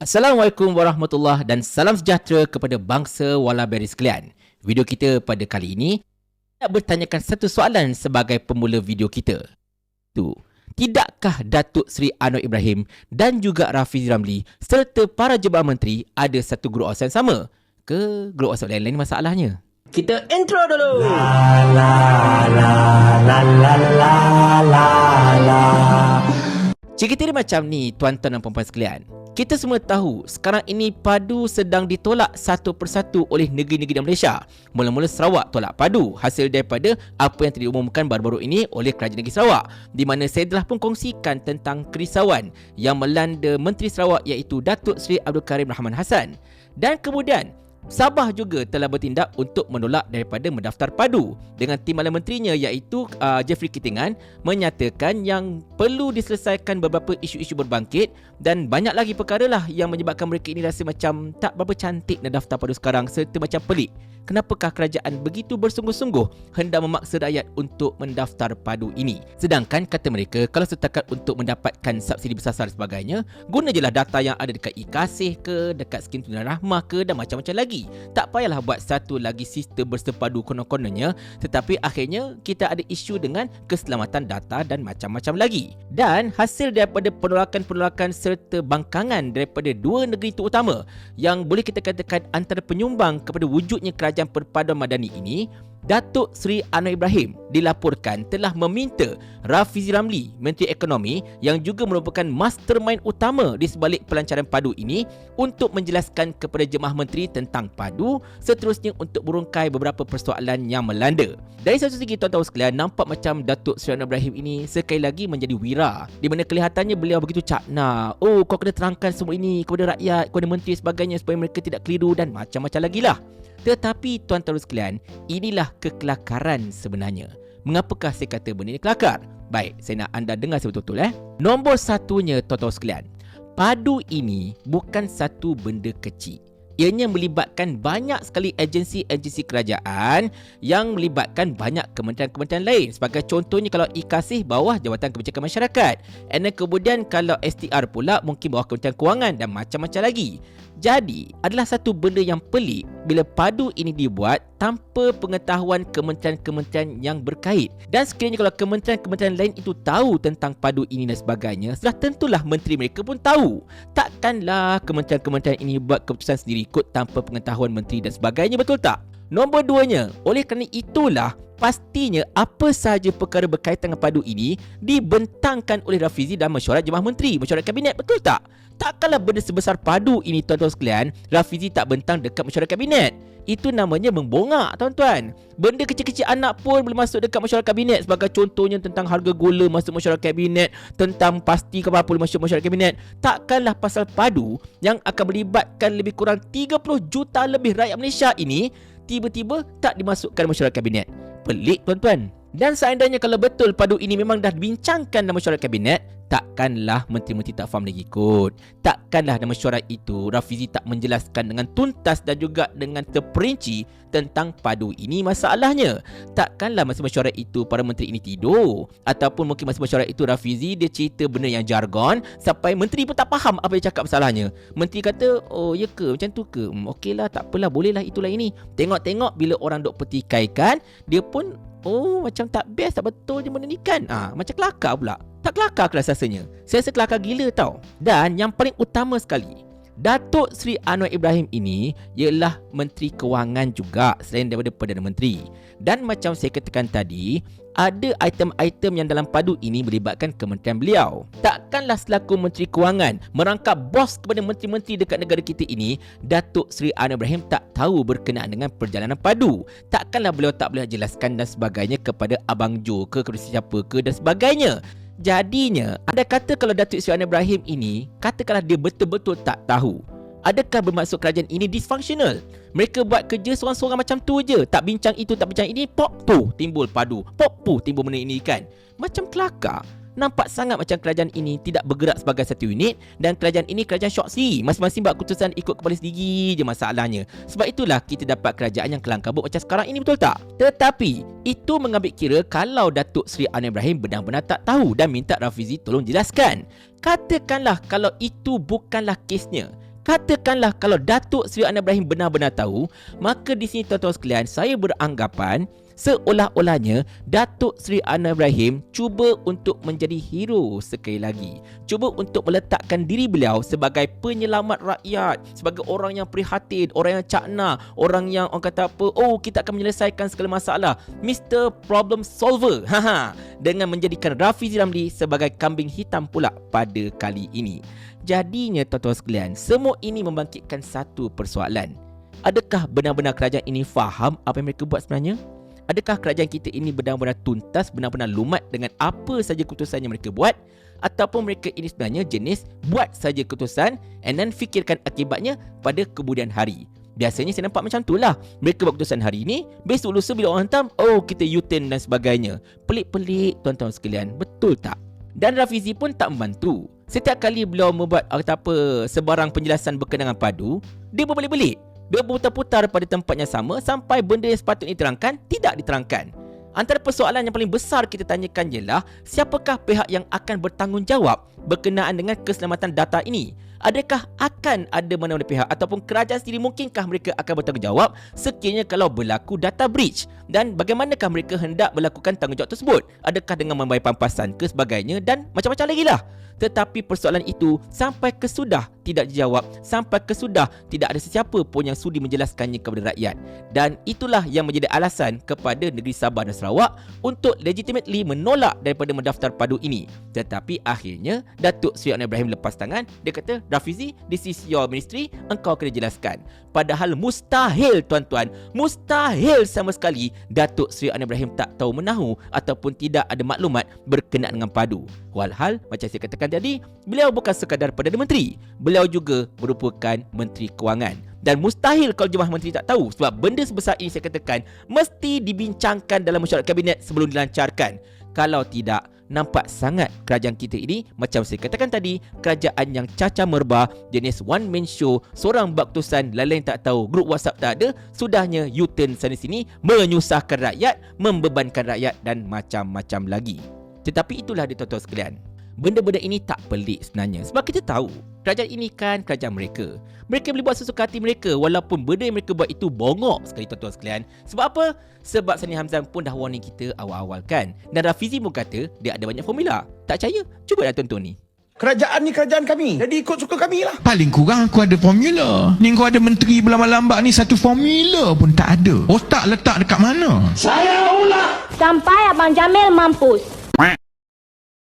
Assalamualaikum warahmatullahi dan salam sejahtera kepada bangsa Walaberi sekalian. Video kita pada kali ini nak bertanyakan satu soalan sebagai pemula video kita. Tidakkah Datuk Seri Anwar Ibrahim dan juga Rafizi Ramli serta para jabatan menteri ada satu guru awal yang sama? Ke guru awal lain-lain masalahnya? Kita intro dulu. Cerita dia macam ni, tuan-tuan dan puan-puan sekalian. Kita semua tahu sekarang ini padu sedang ditolak satu persatu oleh negeri-negeri di Malaysia. Mula-mula Sarawak tolak padu hasil daripada apa yang telah diumumkan baru-baru ini oleh Kerajaan Negeri Sarawak, di mana saya telah pun kongsikan tentang kerisauan yang melanda Menteri Sarawak iaitu Datuk Seri Abdul Karim Rahman Hassan. Dan kemudian Sabah juga telah bertindak untuk menolak daripada mendaftar padu dengan timbalan menterinya iaitu Jeffrey Kitingan menyatakan yang perlu diselesaikan beberapa isu-isu berbangkit dan banyak lagi perkara lah yang menyebabkan mereka ini rasa macam tak berapa cantik nak daftar padu sekarang serta macam pelik. Kenapakah kerajaan begitu bersungguh-sungguh hendak memaksa rakyat untuk mendaftar padu ini? Sedangkan kata mereka, kalau setakat untuk mendapatkan subsidi bersasar dan sebagainya, guna je lah data yang ada dekat e-Kasih ke, dekat skim Tunai Rahmah ke dan macam-macam lagi. Tak payahlah buat satu lagi sistem bersepadu konon-kononnya, tetapi akhirnya kita ada isu dengan keselamatan data dan macam-macam lagi. Dan hasil daripada penolakan-penolakan serta bangkangan daripada dua negeri itu utama yang boleh kita katakan antara penyumbang kepada wujudnya kerajaan perpaduan madani ini, Datuk Seri Anwar Ibrahim dilaporkan telah meminta Rafizi Ramli, Menteri Ekonomi yang juga merupakan mastermind utama di sebalik pelancaran padu ini untuk menjelaskan kepada jemaah menteri tentang padu, seterusnya untuk merungkai beberapa persoalan yang melanda. Dari satu segi tuan-tuan sekalian, nampak macam Datuk Seri Anwar Ibrahim ini sekali lagi menjadi wira, di mana kelihatannya beliau begitu cakna. Oh, kau kena terangkan semua ini kepada rakyat, kepada menteri sebagainya supaya mereka tidak keliru dan macam-macam lagi lah. Tetapi tuan-tuan sekalian, inilah kekelakaran sebenarnya. Mengapakah saya kata benda ini kelakar? Baik, saya nak anda dengar sebetul-betul. Nombor satunya tuan-tuan sekalian, padu ini bukan satu benda kecil. Ianya melibatkan banyak sekali agensi-agensi kerajaan yang melibatkan banyak kementerian-kementerian lain. Sebagai contohnya kalau e-Kasih bawah Jabatan Kebijakan Masyarakat. And kemudian kalau STR pula mungkin bawah Kementerian Kewangan dan macam-macam lagi. Jadi, adalah satu benda yang pelik bila padu ini dibuat tanpa pengetahuan kementerian-kementerian yang berkait. Dan sekiranya kalau kementerian-kementerian lain itu tahu tentang padu ini dan sebagainya, sudah tentulah menteri mereka pun tahu. Takkanlah kementerian-kementerian ini buat keputusan sendiri ikut tanpa pengetahuan menteri dan sebagainya, betul tak? Nombor duanya, oleh kerana itulah pastinya apa sahaja perkara berkaitan dengan padu ini dibentangkan oleh Rafizi dan mesyuarat jemaah menteri, mesyuarat kabinet, betul tak? Takkanlah benda sebesar padu ini tuan-tuan sekalian, Rafizi tak bentang dekat mesyuarat kabinet. Itu namanya membongak tuan-tuan. Benda kecil-kecil anak pun boleh masuk dekat mesyuarat kabinet. Sebagai contohnya tentang harga gula masuk mesyuarat kabinet, tentang pasti ke apa boleh masuk mesyuarat kabinet. Takkanlah pasal padu yang akan melibatkan lebih kurang 30 juta lebih rakyat Malaysia ini tiba-tiba tak dimasukkan mesyuarat kabinet. Pelik tuan-tuan. Dan seandainya kalau betul padu ini memang dah dibincangkan dalam mesyuarat kabinet, takkanlah menteri-menteri tak faham lagi kot. Takkanlah dalam mesyuarat itu Rafizi tak menjelaskan dengan tuntas dan juga dengan terperinci tentang padu ini masalahnya. Takkanlah masa mesyuarat itu para menteri ini tidur, ataupun mungkin masa mesyuarat itu Rafizi dia cerita benda yang jargon sampai menteri pun tak faham apa dia cakap masalahnya. Menteri kata, oh ya ke, macam tu ke, okeylah, tak apalah, bolehlah, itulah ini. Tengok-tengok bila orang duk petikaikan, dia pun oh, macam tak best, tak betul je benda ni kan. Macam kelakar pula. Tak kelakar ke rasanya? Saya rasa kelakar gila tau. Dan yang paling utama sekali, Datuk Seri Anwar Ibrahim ini ialah Menteri Kewangan juga selain daripada Perdana Menteri. Dan macam saya katakan tadi, ada item-item yang dalam padu ini melibatkan kementerian beliau. Takkanlah selaku Menteri Kewangan merangkap bos kepada menteri-menteri dekat negara kita ini, Datuk Seri Anwar Ibrahim tak tahu berkenaan dengan perjalanan padu. Takkanlah beliau tak boleh jelaskan dan sebagainya kepada Abang Jo ke, kepada siapa ke dan sebagainya. Jadinya, anda kata kalau Datuk Seri Anwar Ibrahim ini, katakanlah dia betul-betul tak tahu, adakah bermaksud kerajaan ini dysfunctional? Mereka buat kerja seorang-seorang macam tu je, tak bincang itu, tak bincang ini, pop tu timbul padu, pop tu timbul benda ini kan. Macam kelakar. Nampak sangat macam kerajaan ini tidak bergerak sebagai satu unit, dan kerajaan ini kerajaan syok si. Masing-masing buat keputusan ikut kepala sendiri je masalahnya. Sebab itulah kita dapat kerajaan yang kelang kabut macam sekarang ini, betul tak? Tetapi itu mengambil kira kalau Datuk Seri Anwar Ibrahim benar-benar tak tahu dan minta Rafizi tolong jelaskan. Katakanlah kalau itu bukanlah kesnya, Katakanlah kalau Datuk Seri Anwar Ibrahim benar-benar tahu, maka di sini tuan-tuan sekalian, saya beranggapan seolah-olahnya Datuk Seri Anwar Ibrahim cuba untuk menjadi hero sekali lagi. Cuba untuk meletakkan diri beliau sebagai penyelamat rakyat, sebagai orang yang prihatin, orang yang cakna, orang yang orang kata apa, oh kita akan menyelesaikan segala masalah, Mr. Problem Solver. Dengan menjadikan Rafizi Ramli sebagai kambing hitam pula pada kali ini. Jadinya tuan-tuan sekalian, semua ini membangkitkan satu persoalan. Adakah benar-benar kerajaan ini faham apa yang mereka buat sebenarnya? Adakah kerajaan kita ini benar-benar tuntas, benar-benar lumat dengan apa saja keputusan yang mereka buat? Ataupun mereka ini sebenarnya jenis buat saja keputusan and then fikirkan akibatnya pada kemudian hari? Biasanya saya nampak macam tu lah. Mereka buat keputusan hari ini, besok lusa bila orang hantam, oh kita U-turn dan sebagainya. Pelik-pelik tuan-tuan sekalian, betul tak? Dan Rafizi pun tak membantu. Setiap kali beliau membuat sebarang penjelasan berkenaan padu, dia berbalik-balik. Dia berputar-putar pada tempat yang sama sampai benda yang sepatutnya diterangkan tidak diterangkan. Antara persoalan yang paling besar kita tanyakan ialah siapakah pihak yang akan bertanggungjawab berkenaan dengan keselamatan data ini? Adakah akan ada mana-mana pihak ataupun kerajaan sendiri, mungkinkah mereka akan bertanggungjawab sekiranya kalau berlaku data breach? Dan bagaimanakah mereka hendak melakukan tanggungjawab tersebut? Adakah dengan membayar pampasan ke sebagainya dan macam-macam lagi lah. Tetapi persoalan itu sampai kesudah tidak dijawab, sampai kesudah tidak ada sesiapa pun yang sudi menjelaskannya kepada rakyat. Dan itulah yang menjadi alasan kepada negeri Sabah dan Sarawak untuk legitimately menolak daripada mendaftar padu ini. Tetapi akhirnya Datuk Seri Anwar Ibrahim lepas tangan. Dia kata, Rafizi, this is your ministry, engkau kena jelaskan. Padahal mustahil tuan-tuan, mustahil sama sekali Datuk Seri Anwar Ibrahim tak tahu menahu ataupun tidak ada maklumat berkenaan dengan padu. Walhal macam saya katakan tadi, beliau bukan sekadar Perdana Menteri, beliau juga merupakan Menteri Kewangan. Dan mustahil kalau jemaah menteri tak tahu, sebab benda sebesar ini saya katakan mesti dibincangkan dalam mesyuarat kabinet sebelum dilancarkan. Kalau tidak, nampak sangat kerajaan kita ini macam saya katakan tadi, kerajaan yang caca merbah, jenis one man show, seorang buat keputusan, lain-lain tak tahu, grup WhatsApp tak ada, sudahnya U-turn sana sini, menyusahkan rakyat, membebankan rakyat dan macam-macam lagi. Tetapi itulah dia tuan-tuan sekalian, benda-benda ini tak pelik sebenarnya, sebab kita tahu kerajaan ini kan kerajaan mereka. Mereka boleh buat sesuka hati mereka walaupun benda yang mereka buat itu bongok sekali tuan-tuan sekalian. Sebab apa? Sebab Sani Hamzah pun dah warning kita awal-awal kan. Dan Rafizi pun kata dia ada banyak formula. Tak percaya? Cuba dah tonton ni. Kerajaan ni kerajaan kami, jadi ikut suka kami lah. Paling kurang aku ada formula. Ni kau ada menteri berlambat-lambat ni, satu formula pun tak ada. Otak letak dekat mana? Saya ulang. Sampai Abang Jamil mampus.